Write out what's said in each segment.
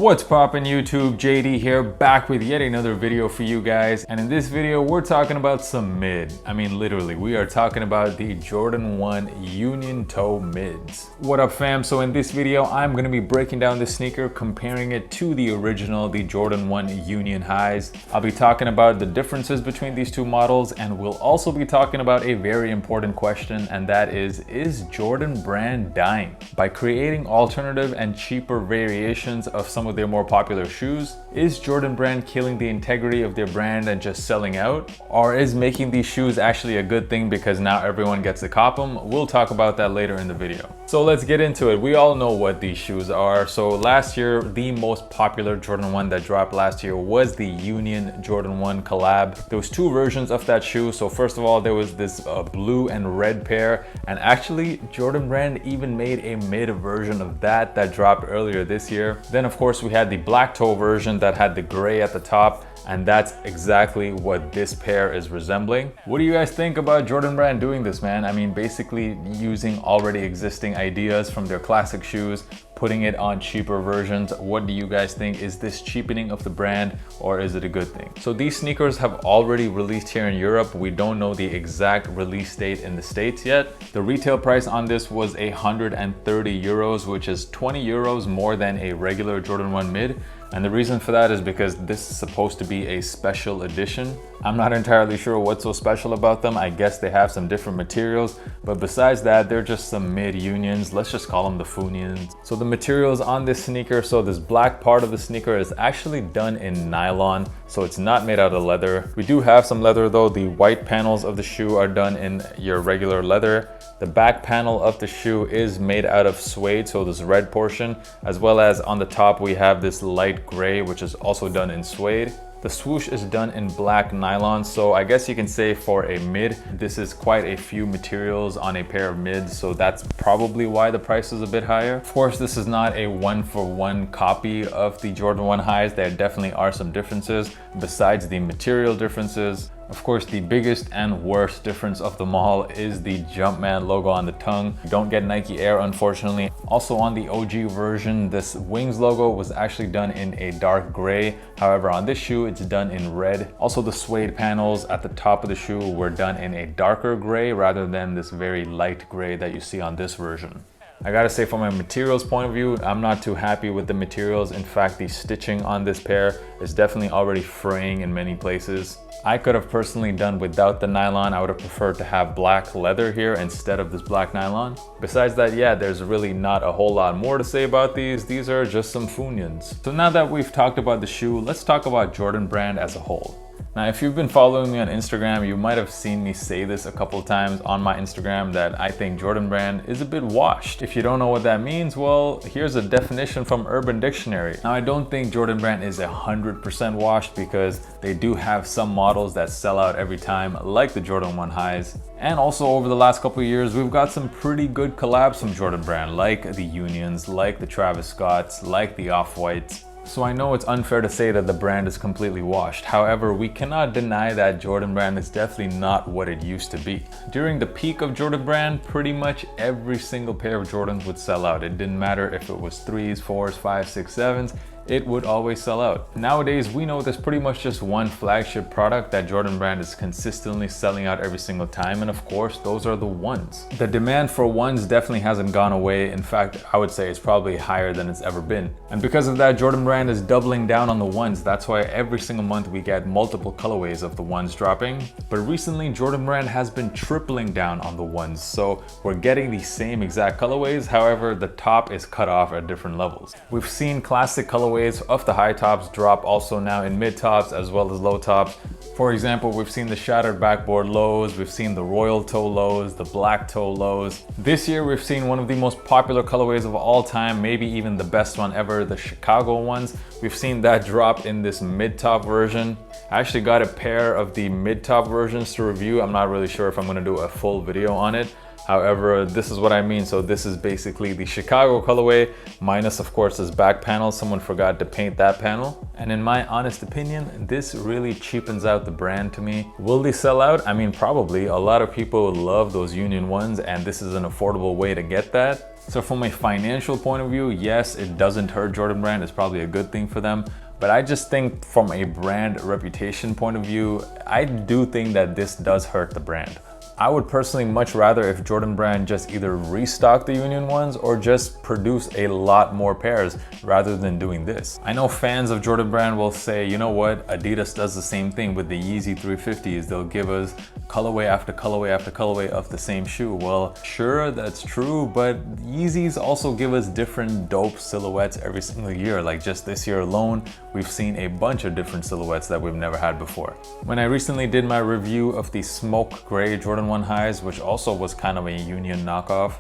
What's poppin' YouTube? JD here, back with yet another video for you guys. And in this video, we're talking about some mid. I mean, literally, we are talking about the Jordan 1 Union Toe mids. What up fam? So in this video, I'm gonna be breaking down this sneaker, comparing it to the original, the Jordan 1 Union highs. I'll be talking about the differences between these two models, and we'll also be talking about a very important question, and that is Jordan brand dying? By creating alternative and cheaper variations of some of their more popular shoes, is Jordan brand killing the integrity of their brand and just selling out? Or is making these shoes actually a good thing because now everyone gets to cop them? We'll talk about that later in the video. So let's get into it. We all know what these shoes are. So last year, the most popular Jordan 1 that dropped last year was the Union Jordan 1 collab. There was two versions of that shoe. So first of all, there was this blue and red pair, and actually Jordan brand even made a mid version of that dropped earlier this year. Then of course we had the black toe version that had the gray at the top, and that's exactly what this pair is resembling. What do you guys think about Jordan brand doing this, man? I mean, basically using already existing ideas from their classic shoes, putting it on cheaper versions. What do you guys think? Is this cheapening of the brand, or is it a good thing? So these sneakers have already released here in Europe. We don't know the exact release date in the States yet. The retail price on this was 130 euros, which is 20 euros more than a regular Jordan 1 mid. And the reason for that is because this is supposed to be a special edition. I'm not entirely sure what's so special about them. I guess they have some different materials, but besides that, they're just some mid unions. Let's just call them the Funions. So the materials on this sneaker, so this black part of the sneaker is actually done in nylon, so it's not made out of leather. We do have some leather though. The white panels of the shoe are done in your regular leather. The back panel of the shoe is made out of suede, so this red portion, as well as on the top we have this light gray, which is also done in suede. The swoosh is done in black nylon, so I guess you can say for a mid, this is quite a few materials on a pair of mids, so that's probably why the price is a bit higher. Of course, this is not a one-for-one copy of the Jordan 1 highs. There definitely are some differences besides the material differences. Of course, the biggest and worst difference of them all is the Jumpman logo on the tongue. You don't get Nike Air, unfortunately. Also on the OG version, this Wings logo was actually done in a dark gray. However, on this shoe, it's done in red. Also, the suede panels at the top of the shoe were done in a darker gray rather than this very light gray that you see on this version. I gotta say, from a materials point of view, I'm not too happy with the materials. In fact, the stitching on this pair is definitely already fraying in many places. I could have personally done without the nylon. I would have preferred to have black leather here instead of this black nylon. Besides that, yeah, there's really not a whole lot more to say about these. These are just some Funions. So now that we've talked about the shoe, let's talk about Jordan brand as a whole. Now, if you've been following me on Instagram, you might have seen me say this a couple of times on my Instagram that I think Jordan brand is a bit washed. If you don't know what that means, well, here's a definition from Urban Dictionary. Now, I don't think Jordan brand is 100% washed because they do have some models that sell out every time, like the Jordan 1 highs. And also over the last couple of years, we've got some pretty good collabs from Jordan brand, like the Unions, like the Travis Scotts, like the Off-Whites. So I know it's unfair to say that the brand is completely washed. However, we cannot deny that Jordan brand is definitely not what it used to be. During the peak of Jordan brand, pretty much every single pair of Jordans would sell out. It didn't matter if it was 3s, 4s, 5s, 6s, 7s. It would always sell out. Nowadays, we know there's pretty much just one flagship product that Jordan brand is consistently selling out every single time, and of course, those are the ones. The demand for ones definitely hasn't gone away. In fact, I would say it's probably higher than it's ever been. And because of that, Jordan brand is doubling down on the ones. That's why every single month we get multiple colorways of the ones dropping. But recently, Jordan brand has been tripling down on the ones. So we're getting the same exact colorways. However, the top is cut off at different levels. We've seen classic colorways of the high tops drop also now in mid tops as well as low tops. For example, we've seen the shattered backboard lows, we've seen the royal toe lows, the black toe lows. This year we've seen one of the most popular colorways of all time, maybe even the best one ever, the Chicago ones. We've seen that drop in this mid top version. I actually got a pair of the mid top versions to review. I'm not really sure if I'm gonna do a full video on it. However, this is what I mean. So this is basically the Chicago colorway minus, of course, this back panel. Someone forgot to paint that panel. And in my honest opinion, this really cheapens out the brand to me. Will they sell out? I mean, probably. A lot of people love those Union ones, and this is an affordable way to get that. So from a financial point of view, yes, it doesn't hurt Jordan Brand. It's probably a good thing for them. But I just think from a brand reputation point of view, I do think that this does hurt the brand. I would personally much rather if Jordan Brand just either restock the Union ones or just produce a lot more pairs rather than doing this. I know fans of Jordan Brand will say, you know what, Adidas does the same thing with the Yeezy 350s. They'll give us colorway after colorway after colorway of the same shoe. Well, sure, that's true, but Yeezys also give us different dope silhouettes every single year. Like just this year alone, we've seen a bunch of different silhouettes that we've never had before. When I recently did my review of the smoke gray Jordan 1 highs, which also was kind of a Union knockoff,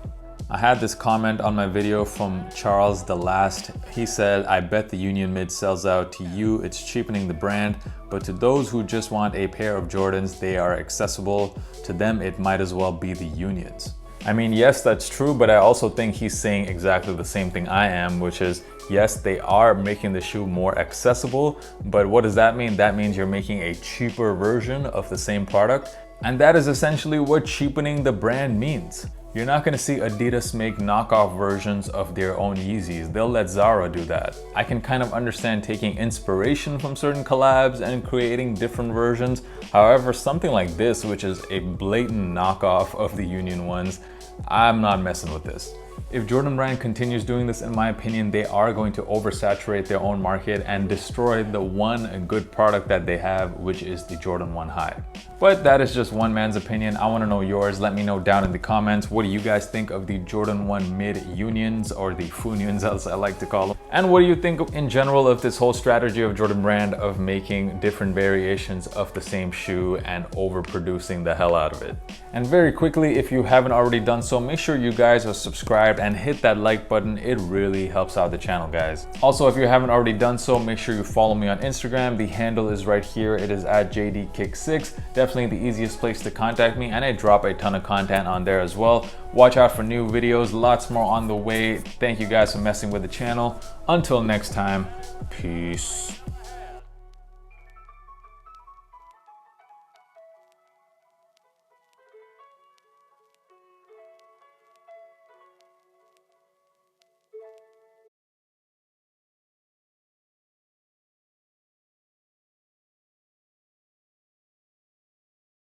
I had this comment on my video from Charles the Last. He said, I bet the Union mid sells out. To you, it's cheapening the brand, but to those who just want a pair of Jordans, they are accessible. To them, it might as well be the Unions. I mean, yes, that's true, but I also think he's saying exactly the same thing I am, which is, yes, they are making the shoe more accessible, but what does that mean? That means you're making a cheaper version of the same product, and that is essentially what cheapening the brand means. You're not gonna see Adidas make knockoff versions of their own Yeezys. They'll let Zara do that. I can kind of understand taking inspiration from certain collabs and creating different versions. However, something like this, which is a blatant knockoff of the Union ones, I'm not messing with this. If Jordan Brand continues doing this, in my opinion, they are going to oversaturate their own market and destroy the one good product that they have, which is the Jordan 1 high. But that is just one man's opinion. I want to know yours. Let me know down in the comments. What do you guys think of the Jordan 1 mid Unions, or the Funions as I like to call them? And what do you think in general of this whole strategy of Jordan Brand of making different variations of the same shoe and overproducing the hell out of it? And very quickly, if you haven't already done so, make sure you guys are subscribed and hit that like button. It really helps out the channel, guys. Also, if you haven't already done so, make sure you follow me on Instagram. The handle is right here. It is at JDKick6. Definitely the easiest place to contact me, and I drop a ton of content on there as well. Watch out for new videos, lots more on the way. Thank you guys for messing with the channel. Until next time, peace.